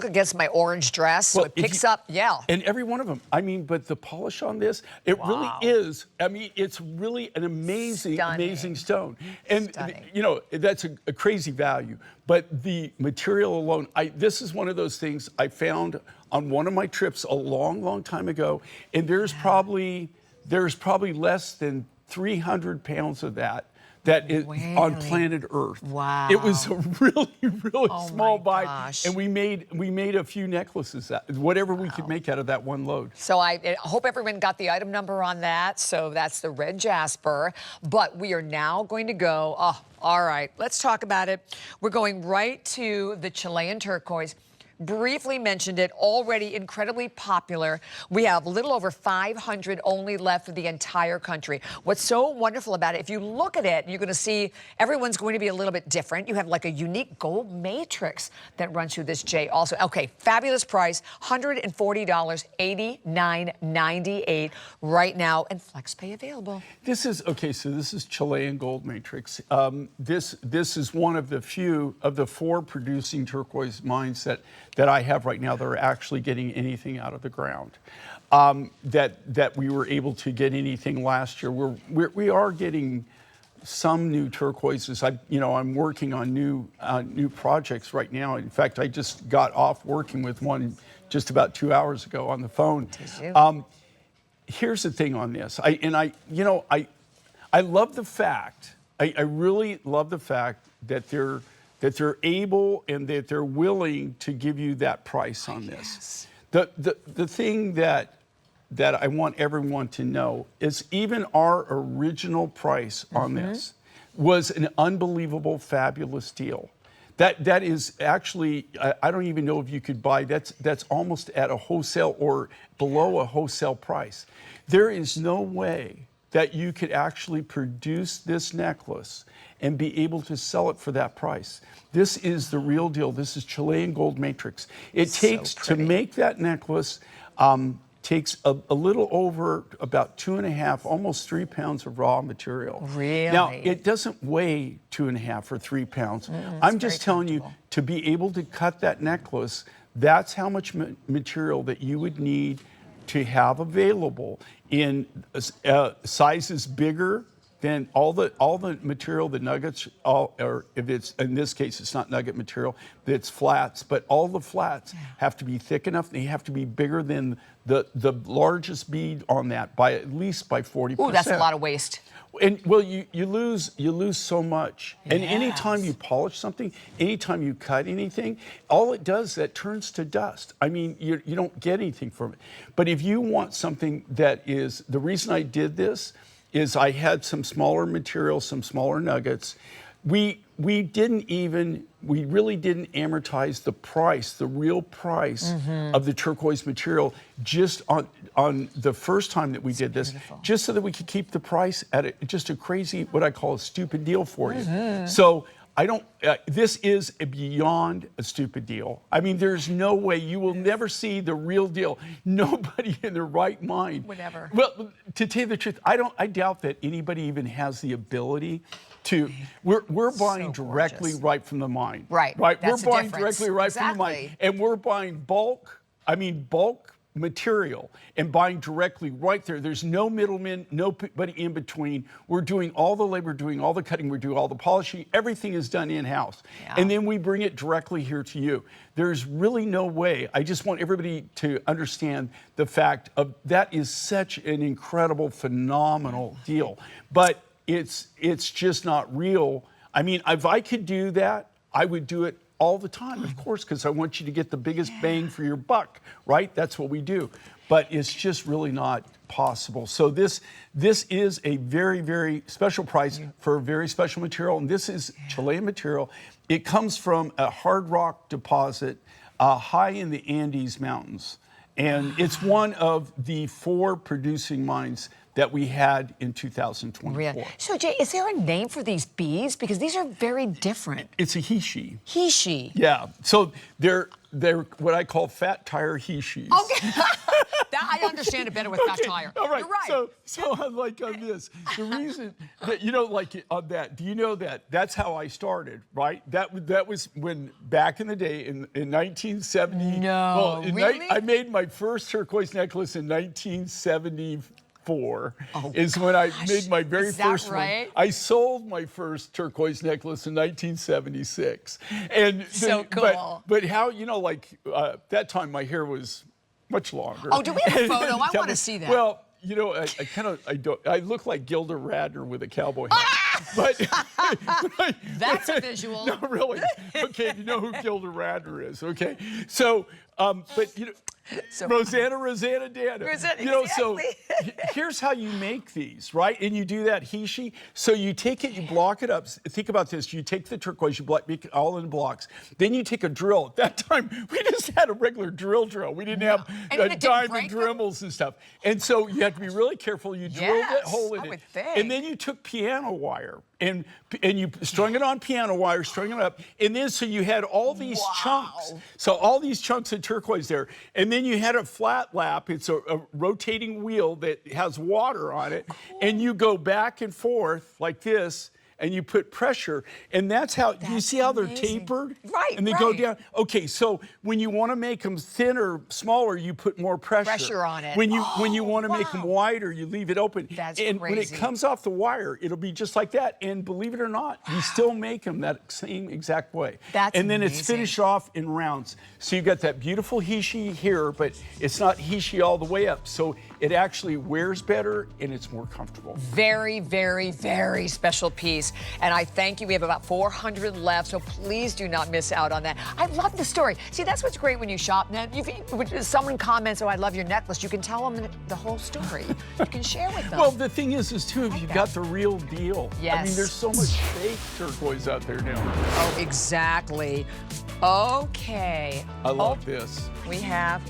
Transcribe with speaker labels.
Speaker 1: against my orange dress, so it picks up, yeah.
Speaker 2: And every one of them. I mean, but the polish on this, it really is. I mean, it's really an amazing, amazing stone. And, you know, that's a crazy value. But the material alone, this is one of those things I found on one of my trips a long, long time ago. And there's probably less than 300 pounds of that is on planet Earth.
Speaker 1: Wow.
Speaker 2: It was a really, really small bite. And we made a few necklaces, whatever we could make out of that one load.
Speaker 1: So I hope everyone got the item number on that. So that's the red jasper. But we are now going to go, all right, let's talk about it. We're going right to the Chilean turquoise. Briefly mentioned it, already incredibly popular. We have a little over 500 only left for the entire country. What's so wonderful about it, if you look at it, you're going to see everyone's going to be a little bit different. You have like a unique gold matrix that runs through this J also. Okay, fabulous price, $140, $89.98 right now, and FlexPay available.
Speaker 2: This is, okay, so this is Chilean gold matrix. This is one of the few of the 4 producing turquoise mines that I have right now that are actually getting anything out of the ground. That we were able to get anything last year. We are getting some new turquoises. I'm working on new projects right now. In fact, I just got off working with one just about 2 hours ago on the phone. Here's the thing on this. I love the fact. I really love the fact that they're able and that they're willing to give you that price on this. The thing that I want everyone to know is even our original price on this was an unbelievable, fabulous deal. That is actually, I don't even know if you could buy, that's almost at a wholesale or below a wholesale price. There is no way that you could actually produce this necklace and be able to sell it for that price. This is the real deal. This is Chilean gold matrix. It takes, to make that necklace, takes a little over about 2.5, almost 3 pounds of raw material.
Speaker 1: Really?
Speaker 2: Now, it doesn't weigh 2.5 or 3 pounds. I'm just telling you, to be able to cut that necklace, that's how much material that you would need to have available in sizes bigger than all the material, the nuggets, or if it's, in this case, it's not nugget material, it's flats, but all the flats have to be thick enough, they have to be bigger than the largest bead on that by at least by 40%.
Speaker 1: Ooh, that's a lot of waste.
Speaker 2: And well, you lose so much. And anytime you polish something, anytime you cut anything, all it does, that turns to dust. I mean, you don't get anything from it. But if you want something that is, the reason I did this is I had some smaller material, some smaller nuggets. We really didn't amortize the price, the real price of the turquoise material just on the first time that we did this, just so that we could keep the price at just a crazy, what I call a stupid deal for you. So this is beyond a stupid deal. I mean, there's no way, you will never see the real deal. Nobody in their right mind
Speaker 1: would ever.
Speaker 2: Well, to tell you the truth, I doubt that anybody even has the ability to. We're buying directly right from the mine.
Speaker 1: Right.
Speaker 2: We're buying directly right from the mine, and we're buying bulk material and buying directly right there. There's no middleman, nobody in between. We're doing all the labor, doing all the cutting, we're doing all the polishing. Everything is done in-house. And then we bring it directly here to you. There's really no way. I just want everybody to understand the fact of that is such an incredible, phenomenal deal. But it's just not real. I mean, if I could do that, I would do it all the time, of course, because I want you to get the biggest bang for your buck, right? That's what we do. But it's just really not possible. So this is a very, very special price for a very special material, and this is Chilean material. It comes from a hard rock deposit high in the Andes Mountains, and it's one of the 4 producing mines that we had in 2024.
Speaker 1: Really? So, Jay, is there a name for these beads? Because these are very different.
Speaker 2: It's a heishi.
Speaker 1: Heishi.
Speaker 2: Yeah. So they're what I call fat tire heishis.
Speaker 1: Okay. I understand it better with fat tire.
Speaker 2: All right.
Speaker 1: You're right.
Speaker 2: So like on this, the reason that like on that, do you know that that's how I started, right? That was when back in the day in 1970.
Speaker 1: No, really?
Speaker 2: I made my first turquoise necklace in 1974. Is when I made my very first
Speaker 1: right?
Speaker 2: one. I sold my first turquoise necklace in 1976. And
Speaker 1: so cool.
Speaker 2: But how, like that time my hair was much longer.
Speaker 1: Oh, do we have a photo? I want to see that.
Speaker 2: Well, I look like Gilda Radner with a cowboy hat. But
Speaker 1: that's a visual.
Speaker 2: No, really. Okay, you know who Gilda Radner is, okay? So, but so, Rosanna Dana.
Speaker 1: Exactly.
Speaker 2: So here's how you make these, right? And you do that heishi. So you take it, you block it up. Think about this. You take the turquoise, you make it all in blocks. Then you take a drill. At that time, we just had a regular drill. We didn't have diamond Dremels and stuff. And so you have to be really careful. You drill that hole in it. And then you took piano wire and you strung it on piano wire, strung it up. And then so you had all these chunks. So all these chunks of turquoise there. And then you had a flat lap. It's a rotating wheel that has water on it. And you go back and forth like this. And you put pressure, and that's how, you see how they're tapered?
Speaker 1: Right,
Speaker 2: and they go down. Okay, so when you want to make them thinner, smaller, you put more pressure
Speaker 1: on it.
Speaker 2: When you want to make them wider, you leave it open.
Speaker 1: That's
Speaker 2: and
Speaker 1: crazy.
Speaker 2: when it comes off the wire, it'll be just like that. And believe it or not, you still make them that same exact way.
Speaker 1: And
Speaker 2: then it's finished off in rounds. So you've got that beautiful heishi here, but it's not heishi all the way up. So it actually wears better and it's more comfortable.
Speaker 1: Very, very, very special piece. And I thank you. We have about 400 left, so please do not miss out on that. I love the story. See, that's what's great when you shop. Now, if someone comments, oh, I love your necklace, you can tell them the whole story. You can share with them.
Speaker 2: Well, the thing is too, if you've got the real deal.
Speaker 1: Yes.
Speaker 2: I mean, there's so much fake turquoise out there now.
Speaker 1: Oh, exactly. Okay.
Speaker 2: I love this.
Speaker 1: We have